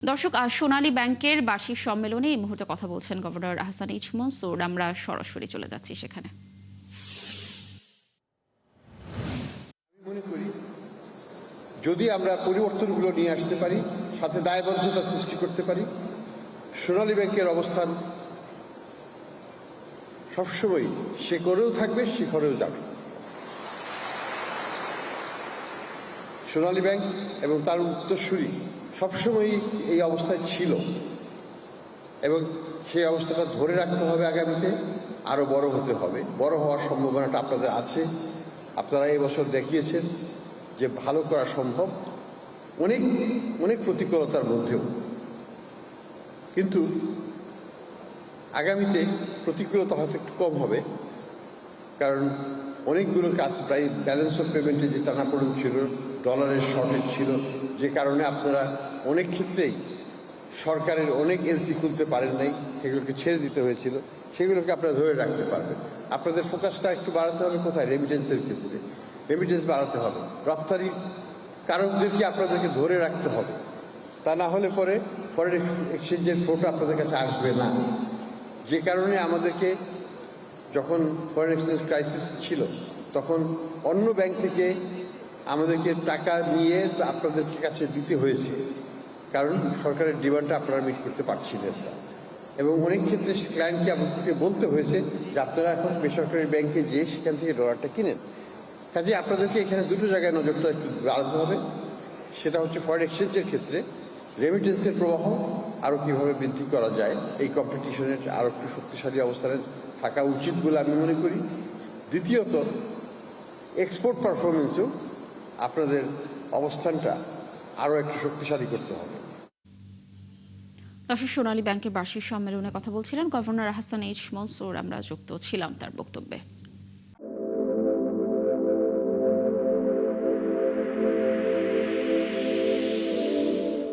দর্শক, সোনালী ব্যাংকের বার্ষিক সম্মেলনে এই মুহূর্তে কথা বলছেন গভর্নর আহসান এইচ মনসুর। আমরা সরাসরি চলে যাচ্ছি সেখানে। মনে করি যদি আমরা পরিবর্তনগুলো নিয়ে আসতে পারি, সাথে দায়বদ্ধতা সৃষ্টি করতে পারি, সোনালী ব্যাংকের অবস্থান সবসময় শেকড়েও থাকবে, শিখরেও যাবে। সোনালী ব্যাংক এবং তার উত্তরসূরি সবসময়ই এই অবস্থায় ছিল এবং সেই অবস্থাটা ধরে রাখতে হবে। আগামীতে আরও বড় হতে হবে। বড় হওয়ার সম্ভাবনাটা আপনাদের আছে। আপনারা এই বছর দেখিয়েছেন যে ভালো করা সম্ভব, অনেক অনেক প্রতিকূলতার মধ্যেও। কিন্তু আগামীতে প্রতিকূলতা হয়তো একটু কম হবে, কারণ অনেকগুলো কাজ, প্রায় ব্যালেন্স অফ পেমেন্টে যে টানাপোড়েন ছিল, ডলারের শর্টেজ ছিল, যে কারণে আপনারা অনেক ক্ষেত্রেই সরকারের অনেক এলসি খুলতে পারেন নাই, সেগুলোকে ছেড়ে দিতে হয়েছিল। সেগুলোকে আপনারা ধরে রাখতে পারবেন। আপনাদের ফোকাসটা একটু বাড়াতে হবে কোথায়? রেমিটেন্সের ক্ষেত্রে রেমিটেন্স বাড়াতে হবে। রপ্তানি কারকদেরকে আপনাদেরকে ধরে রাখতে হবে। তা না হলে পরে ফরেন এক্সচেঞ্জের ফ্লোটা আপনাদের কাছে আসবে না। যে কারণে আমাদেরকে যখন ফরেন এক্সচেঞ্জ ক্রাইসিস ছিল, তখন অন্য ব্যাংক থেকে আমাদেরকে টাকা নিয়ে আপনাদের কাছে দিতে হয়েছে, কারণ সরকারের ডিমান্ডটা আপনারা মিট করতে পারছিলেন না। এবং অনেক ক্ষেত্রে ক্লায়েন্টকে আপনাদেরকে বলতে হয়েছে যে আপনারা এখন বেসরকারি ব্যাংকে যেয়ে সেখান থেকে ডলারটা কিনেন। কাজে আপনাদেরকে এখানে দুটো জায়গায় নজরটা একটু বাড়াতে হবে। সেটা হচ্ছে ফরেন এক্সচেঞ্জের ক্ষেত্রে রেমিটেন্সের প্রবাহ আরও কীভাবে বৃদ্ধি করা যায়, এই কম্পিটিশনের আরও একটু শক্তিশালী অবস্থানে থাকা উচিত বলে আমি মনে করি। দ্বিতীয়ত, এক্সপোর্ট পারফরমেন্সেও আপনাদের অবস্থানটা আরও একটু শক্তিশালী করতে হবে। দর্শক, সোনালী ব্যাংকের বার্ষিক সম্মেলনে কথা বলছিলেন গভর্নর আহসান এইচ মনসুর। আমরা যুক্ত ছিলাম তার বক্তব্যে।